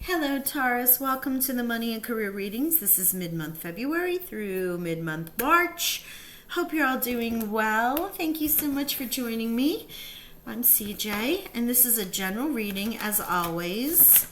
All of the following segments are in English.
Hello, Taurus. Welcome to the Money and Career Readings. This is mid-month February through mid-month March. Hope you're all doing well. Thank you so much for joining me. I'm CJ, and this is a general reading as always.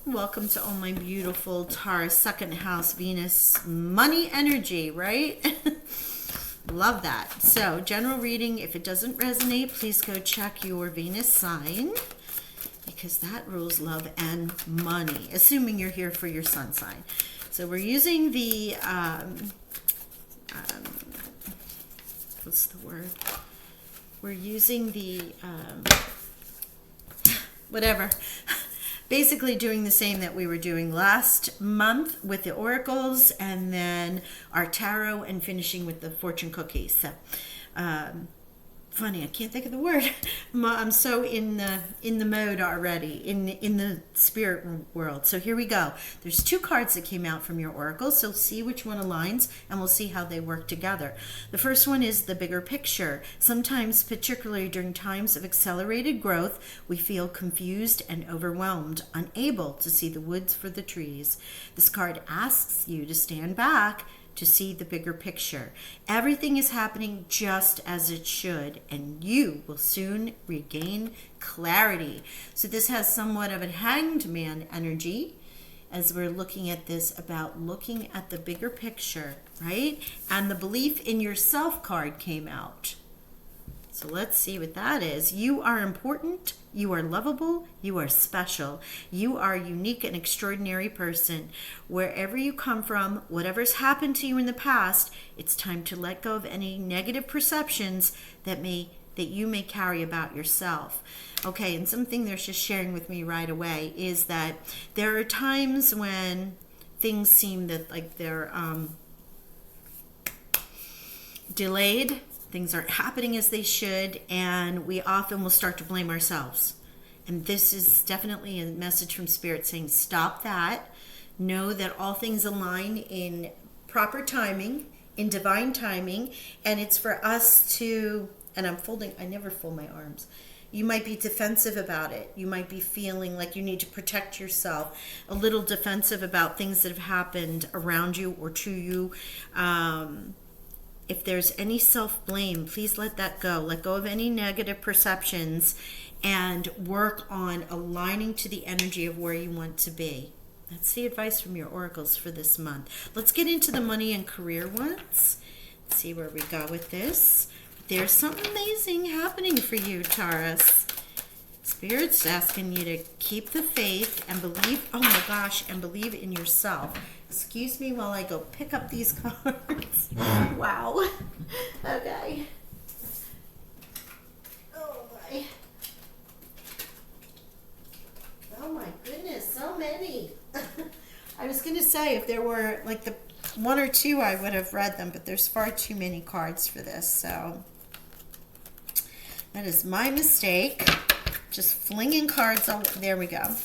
Welcome to all my beautiful Taurus second house Venus money energy, right? Love that. So, general reading. If it doesn't resonate, please go check your Venus sign, because that rules love and money, assuming you're here for your sun sign. So we're using the, what's the word? We're using the, whatever. Basically doing the same that we were doing last month with the oracles, and then our tarot, and finishing with the fortune cookies. So, funny, I can't think of the word. I'm so in the mode already, in the spirit world. So here we go. There's two cards that came out from your oracle, so see which one aligns, and we'll see how they work together. The first one is the bigger picture. Sometimes, particularly during times of accelerated growth, we feel confused and overwhelmed, unable to see the woods for the trees. This card asks you to stand back to see the bigger picture. Everything is happening just as it should, and you will soon regain clarity. So this has somewhat of a hanged man energy as we're looking at this, about looking at the bigger picture, right? And the belief in yourself card came out. So let's see what that is. You are important, you are lovable, you are special. You are a unique and extraordinary person. Wherever you come from, whatever's happened to you in the past, it's time to let go of any negative perceptions that you may carry about yourself. Okay, and something they're just sharing with me right away is that there are times when things seem that like they're delayed. Things aren't happening as they should, and we often will start to blame ourselves. And this is definitely a message from Spirit saying, stop that. Know that all things align in proper timing, in divine timing, and it's for us to, and I never fold my arms. You might be defensive about it. You might be feeling like you need to protect yourself, a little defensive about things that have happened around you or to you. If there's any self-blame, please let that go. Let go of any negative perceptions and work on aligning to the energy of where you want to be. That's the advice from your oracles for this month. Let's get into the money and career ones. Let's see where we go with this. There's something amazing happening for you, Taurus. Spirit's asking you to keep the faith and believe, oh my gosh, and believe in yourself. Excuse me while I go pick up these cards. Wow. Okay. Oh my. Oh my goodness, so many. I was going to say if there were like the one or two, I would have read them, but there's far too many cards for this, so that is my mistake. Just flinging cards all, there we go.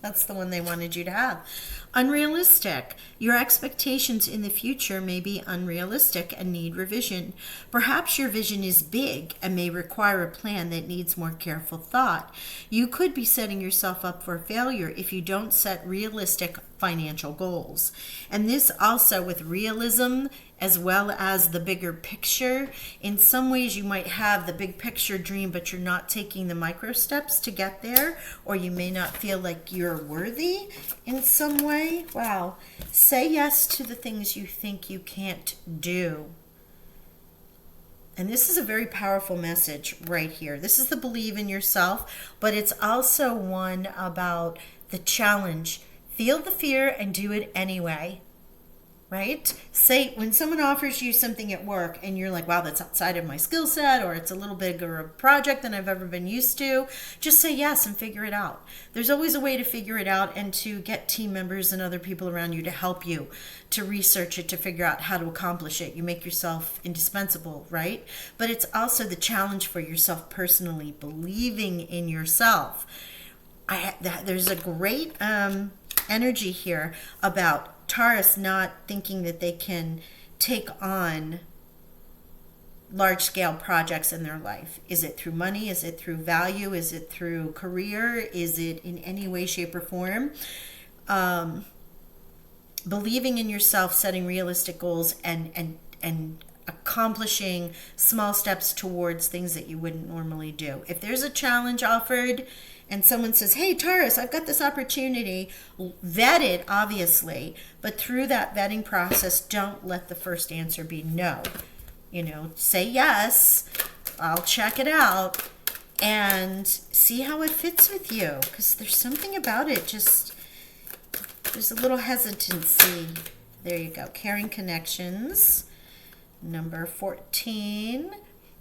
That's the one they wanted you to have. Unrealistic. Your expectations in the future may be unrealistic and need revision. Perhaps your vision is big and may require a plan that needs more careful thought. You could be setting yourself up for failure if you don't set realistic financial goals. And this also with realism as well as the bigger picture. In some ways you might have the big picture dream, but you're not taking the micro steps to get there, or you may not feel like you're worthy in some way. Wow. Say yes to the things you think you can't do. And this is a very powerful message right here. This is the believe in yourself, but it's also one about the challenge. Feel the fear and do it anyway. Right? Say, when someone offers you something at work and you're like, wow, that's outside of my skill set, or it's a little bigger a project than I've ever been used to, just say yes and figure it out. There's always a way to figure it out and to get team members and other people around you to help you, to research it, to figure out how to accomplish it. You make yourself indispensable, right? But it's also the challenge for yourself personally, believing in yourself. There's a great energy here about Taurus not thinking that they can take on large-scale projects in their life. Is it through money? Is it through value? Is it through career? Is it in any way, shape, or form? believing in yourself, setting realistic goals, and accomplishing small steps towards things that you wouldn't normally do. If there's a challenge offered and someone says, hey, Taurus, I've got this opportunity, vet it, obviously, but through that vetting process, don't let the first answer be no. You know, say yes, I'll check it out, and see how it fits with you, because there's something about it, just, there's a little hesitancy. There you go. Caring connections. Number 14.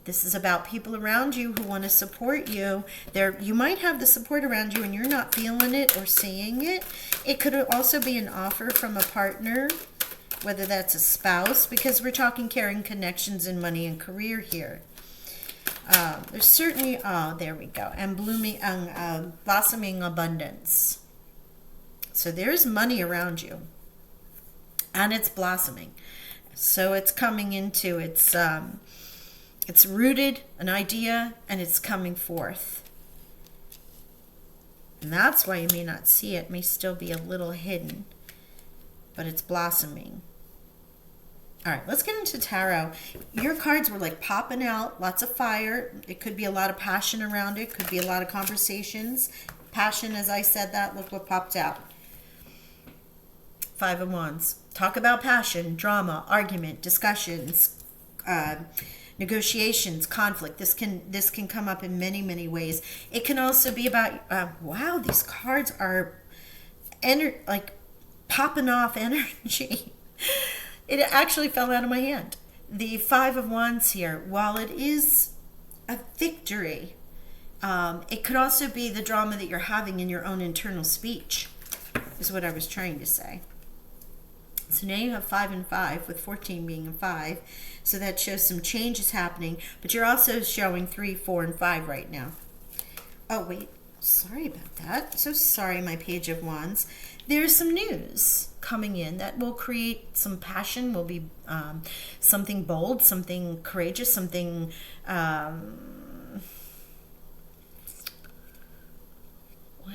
This is about people around you who want to support you. You might have the support around you and you're not feeling it or seeing it. It could also be an offer from a partner, whether that's a spouse, because we're talking caring connections in money and career here. There's certainly, oh, there we go, and blossoming abundance. So there's money around you, and it's blossoming. So it's coming into it's rooted, an idea, and it's coming forth. And that's why you may not see it. It may still be a little hidden, but it's blossoming. All right, let's get into tarot. Your cards were like popping out, lots of fire. It could be a lot of passion around it. Could be a lot of conversations. Passion, as I said that, look what popped out. 5 of Wands. Talk about passion, drama, argument, discussions, negotiations, conflict. This can come up in many, many ways. It can also be about, wow, these cards are like popping off energy. It actually fell out of my hand. The 5 of Wands here, while it is a victory, it could also be the drama that you're having in your own internal speech, is what I was trying to say. So now you have 5 and 5, with 14 being a 5. So that shows some changes happening, but you're also showing 3, 4, and 5 right now. Oh, wait. Sorry about that. So sorry, my Page of Wands. There's some news coming in that will create some passion, will be something bold, something courageous, something... what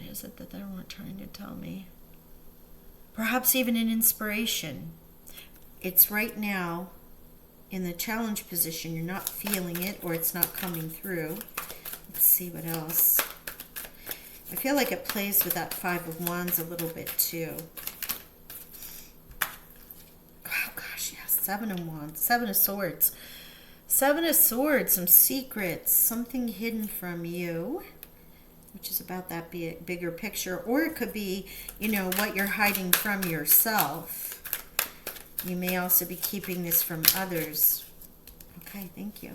is it that they're trying to tell me? Perhaps even an inspiration. It's right now in the challenge position. You're not feeling it, or it's not coming through. Let's see what else. I feel like it plays with that 5 of Wands a little bit too. Oh gosh, yeah, 7 of Wands, 7 of Swords. 7 of Swords, some secrets, something hidden from you, which is about that bigger picture. Or it could be, you know, what you're hiding from yourself. You may also be keeping this from others. Okay, thank you.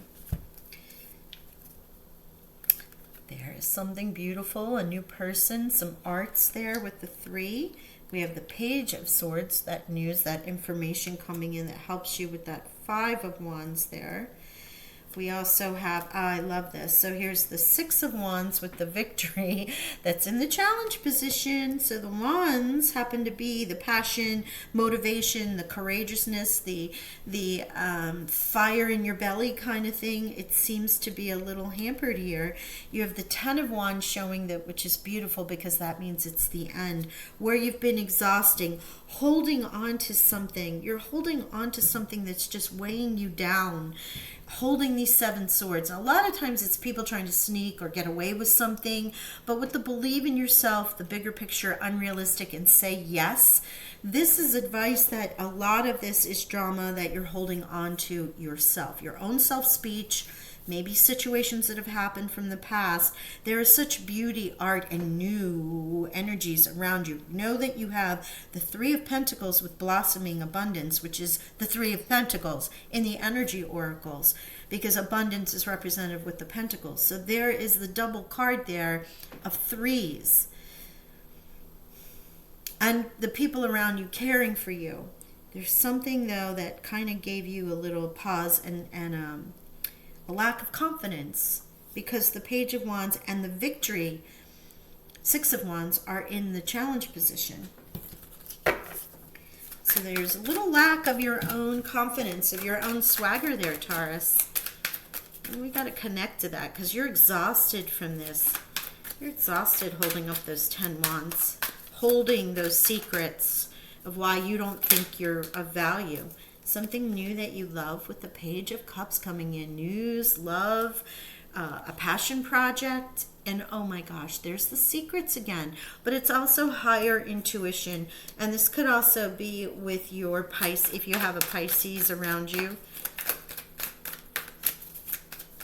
There is something beautiful, a new person, some arts there with the 3. We have the Page of Swords, that news, that information coming in that helps you with that 5 of Wands there. We also have, I love this. So here's the 6 of Wands with the victory that's in the challenge position. So the Wands happen to be the passion, motivation, the courageousness, the fire in your belly kind of thing. It seems to be a little hampered here. You have the 10 of Wands showing that, which is beautiful because that means it's the end, where you've been exhausting, holding on to something. You're holding on to something that's just weighing you down. Holding these 7 swords. A lot of times it's people trying to sneak or get away with something, but with the believe in yourself, the bigger picture, unrealistic, and say yes, this is advice that a lot of this is drama that you're holding on to yourself, your own self-speech, maybe situations that have happened from the past. There is such beauty, art, and new energies around you. Know that you have the 3 of Pentacles with blossoming abundance, which is the 3 of Pentacles in the energy oracles, because abundance is represented with the Pentacles. So there is the double card there of 3s. And the people around you caring for you. There's something, though, that kind of gave you a little pause and a lack of confidence, because the Page of Wands and the victory 6 of Wands are in the challenge position. So there's a little lack of your own confidence, of your own swagger there, Taurus. And we got to connect to that because you're exhausted from this. You're exhausted holding up those 10 wands, holding those secrets of why you don't think you're of value. Something new that you love with the Page of Cups coming in. News, love, a passion project. And oh my gosh, there's the secrets again. But it's also higher intuition. And this could also be with your Pisces, if you have a Pisces around you.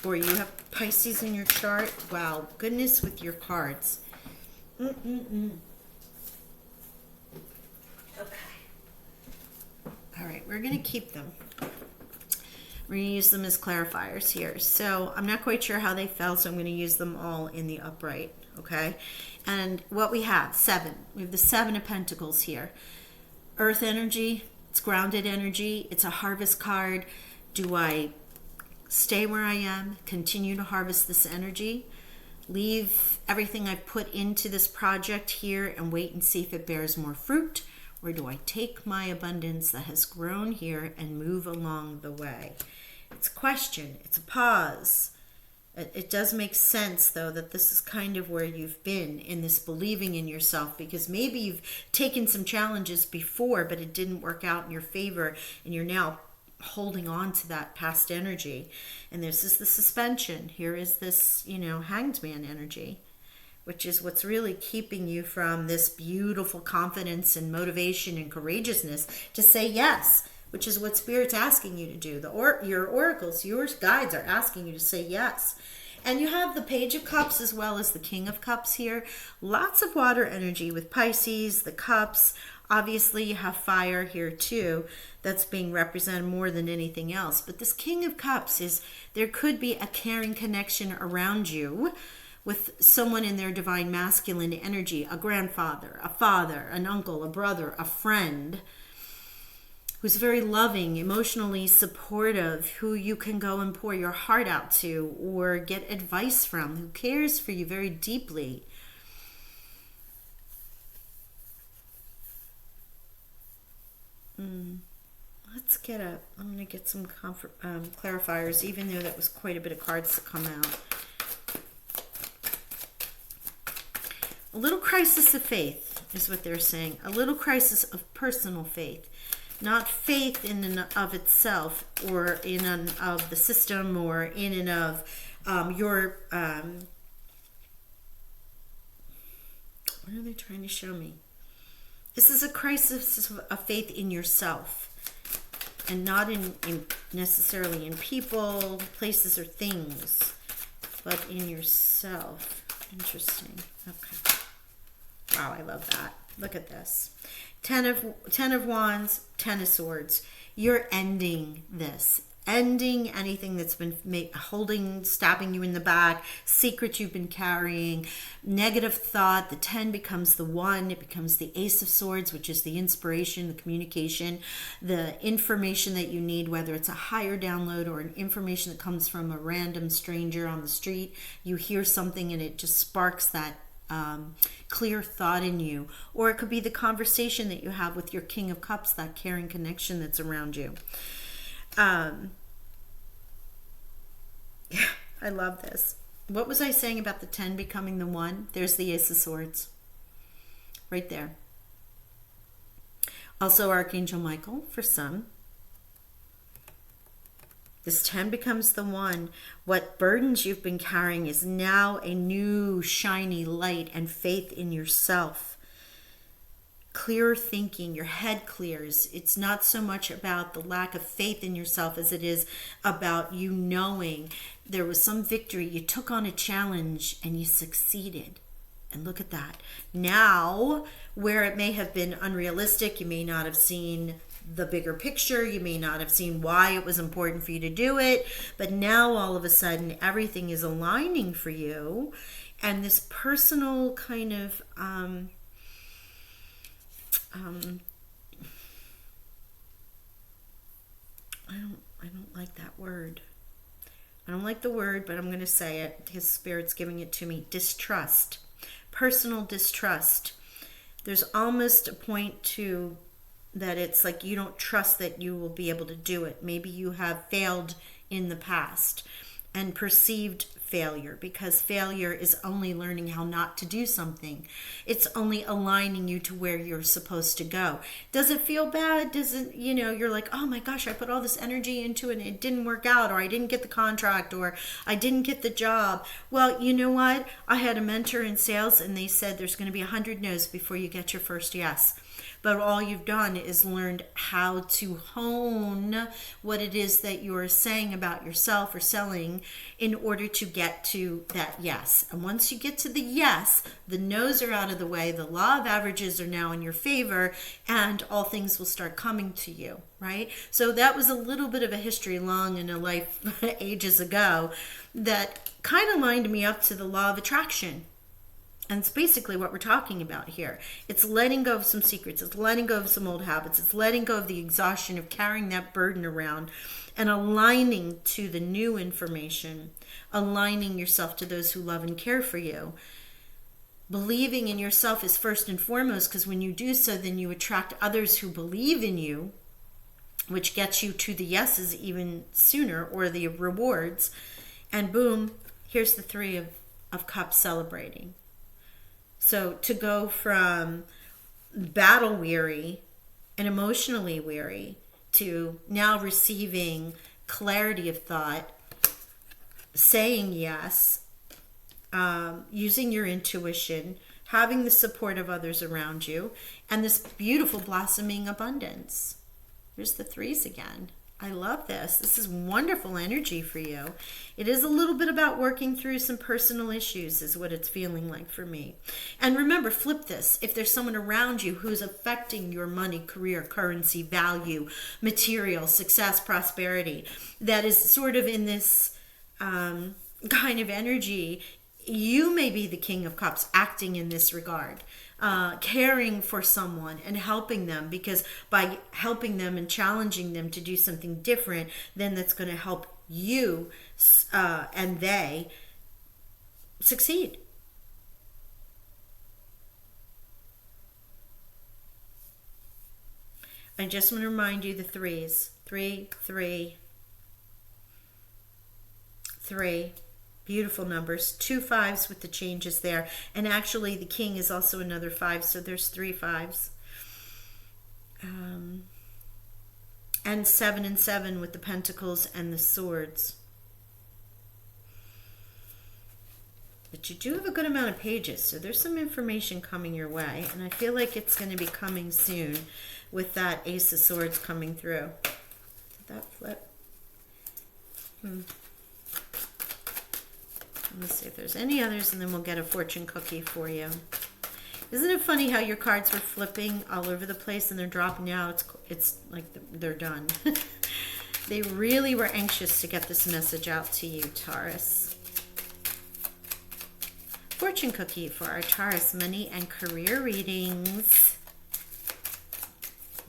Or you have Pisces in your chart. Wow, goodness with your cards. Okay. All right, we're going to keep them. We're going to use them as clarifiers here. So I'm not quite sure how they fell, so I'm going to use them all in the upright, okay? And what we have, 7. We have the 7 of Pentacles here. Earth energy, it's grounded energy. It's a harvest card. Do I stay where I am, continue to harvest this energy, leave everything I've put into this project here and wait and see if it bears more fruit? Or do I take my abundance that has grown here and move along the way? It's a question. It's a pause. It does make sense, though, that this is kind of where you've been in this believing in yourself, because maybe you've taken some challenges before, but it didn't work out in your favor, and you're now holding on to that past energy. And this is the suspension. Here is this, hanged man energy, which is what's really keeping you from this beautiful confidence and motivation and courageousness to say yes, which is what Spirit's asking you to do. Your oracles, your guides are asking you to say yes. And you have the Page of Cups as well as the King of Cups here. Lots of water energy with Pisces, the Cups. Obviously, you have fire here too. That's being represented more than anything else. But this King of Cups is, there could be a caring connection around you with someone in their divine masculine energy, a grandfather, a father, an uncle, a brother, a friend, who's very loving, emotionally supportive, who you can go and pour your heart out to or get advice from, who cares for you very deeply. Let's get I'm going to get some clarifiers, even though that was quite a bit of cards to come out. A little crisis of faith is what they're saying. A little crisis of personal faith. Not faith in and of itself, or in and of the system, or in and of your... what are they trying to show me? This is a crisis of faith in yourself. And not in necessarily in people, places, or things, but in yourself. Interesting. Okay. Wow, I love that. Look at this. 10 of Wands, 10 of Swords. You're ending this. Ending anything that's been holding, stabbing you in the back, secret you've been carrying, negative thought. The 10 becomes the 1. It becomes the Ace of Swords, which is the inspiration, the communication, the information that you need, whether it's a higher download or an information that comes from a random stranger on the street. You hear something and it just sparks that clear thought in you. Or it could be the conversation that you have with your King of Cups, that caring connection that's around you. Yeah, I love this. What was I saying about the 10 becoming the 1? There's the Ace of Swords. Right there. Also Archangel Michael for some. This 10 becomes the 1. What burdens you've been carrying is now a new shiny light and faith in yourself. Clearer thinking, your head clears. It's not so much about the lack of faith in yourself as it is about you knowing there was some victory. You took on a challenge and you succeeded. And look at that. Now, where it may have been unrealistic, you may not have seen the bigger picture, you may not have seen why it was important for you to do it, but now all of a sudden everything is aligning for you, and this personal kind of I don't like that word. I don't like the word, but I'm going to say it because Spirit's giving it to me. Distrust. Personal distrust. There's almost a point to that it's like you don't trust that you will be able to do it. Maybe you have failed in the past and perceived failure, because failure is only learning how not to do something. It's only aligning you to where you're supposed to go. Does it feel bad? Does it, you're like, oh my gosh, I put all this energy into it and it didn't work out, or I didn't get the contract, or I didn't get the job. Well, you know what? I had a mentor in sales and they said there's going to be 100 no's before you get your first yes. But all you've done is learned how to hone what it is that you're saying about yourself or selling in order to get to that yes. And once you get to the yes, the no's are out of the way, the law of averages are now in your favor, and all things will start coming to you, right? So that was a little bit of a history long in a life ages ago that kind of lined me up to the law of attraction. And it's basically what we're talking about here. It's letting go of some secrets. It's letting go of some old habits. It's letting go of the exhaustion of carrying that burden around and aligning to the new information, aligning yourself to those who love and care for you. Believing in yourself is first and foremost, because when you do so, then you attract others who believe in you, which gets you to the yeses even sooner, or the rewards. And boom, here's the Three of Cups celebrating. So to go from battle weary and emotionally weary to now receiving clarity of thought, saying yes, using your intuition, having the support of others around you, and this beautiful blossoming abundance. There's the threes again. I love this. This is wonderful energy for you. It is a little bit about working through some personal issues is what it's feeling like for me. And remember, flip this. If there's someone around you who's affecting your money, career, currency, value, material, success, prosperity, that is sort of in this kind of energy, you may be the King of Cups acting in this regard. Caring for someone and helping them, because by helping them and challenging them to do something different, then that's going to help you and they succeed. I just want to remind you the threes. 3, 3, 3. Beautiful numbers. 2 5s with the changes there. And actually the king is also another 5, so there's 3 5s. And 7 and 7 with the pentacles and the swords. But you do have a good amount of pages, so there's some information coming your way. And I feel like it's going to be coming soon with that Ace of Swords coming through. Did that flip? Let's see if there's any others, and then we'll get a fortune cookie for you. Isn't it funny how your cards were flipping all over the place and they're dropping out? It's like they're done. They really were anxious to get this message out to you, Taurus. Fortune cookie for our Taurus money and career readings.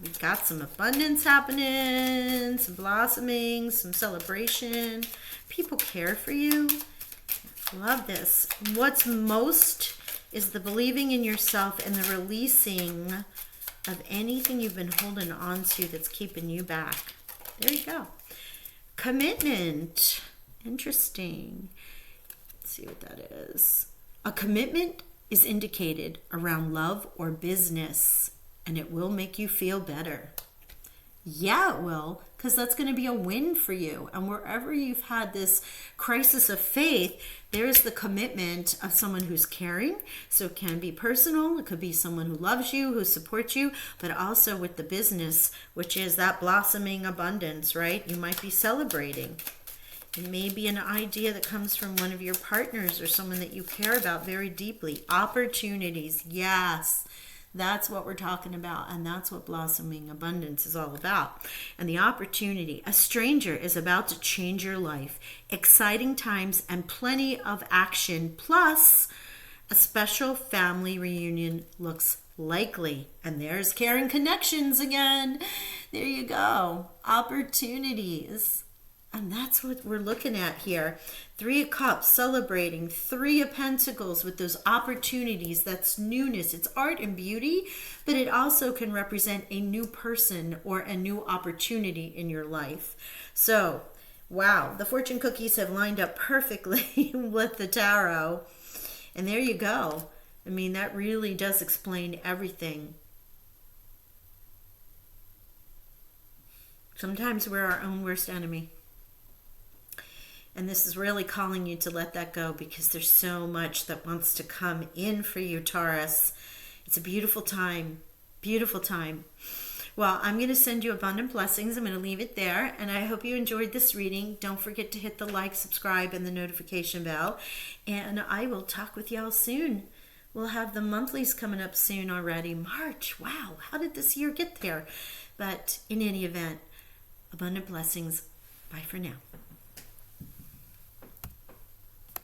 We've got some abundance happening, some blossoming, some celebration. People care for you. Love this. What's most is the believing in yourself and the releasing of anything you've been holding on to that's keeping you back. There you go. Commitment. Interesting. Let's see what that is. A commitment is indicated around love or business, and it will make you feel better. Yeah, it will, because that's going to be a win for you. And wherever you've had this crisis of faith, there's the commitment of someone who's caring. So it can be personal. It could be someone who loves you, who supports you, but also with the business, which is that blossoming abundance, right? You might be celebrating. It may be an idea that comes from one of your partners or someone that you care about very deeply. Opportunities, yes. That's what we're talking about, and that's what blossoming abundance is all about. And the opportunity, a stranger is about to change your life. Exciting times and plenty of action, plus a special family reunion looks likely. And there's Karen Connections again. There you go. Opportunities. And that's what we're looking at here. 3 of Cups celebrating, 3 of Pentacles with those opportunities. That's newness. It's art and beauty, but it also can represent a new person or a new opportunity in your life. So Wow, the fortune cookies have lined up perfectly with the tarot. And there you go. I mean, that really does explain everything. Sometimes we're our own worst enemy. And this is really calling you to let that go because there's so much that wants to come in for you, Taurus. It's a beautiful time. Beautiful time. Well, I'm going to send you abundant blessings. I'm going to leave it there. And I hope you enjoyed this reading. Don't forget to hit the like, subscribe, and the notification bell. And I will talk with y'all soon. We'll have the monthlies coming up soon already. March. Wow. How did this year get there? But in any event, abundant blessings. Bye for now.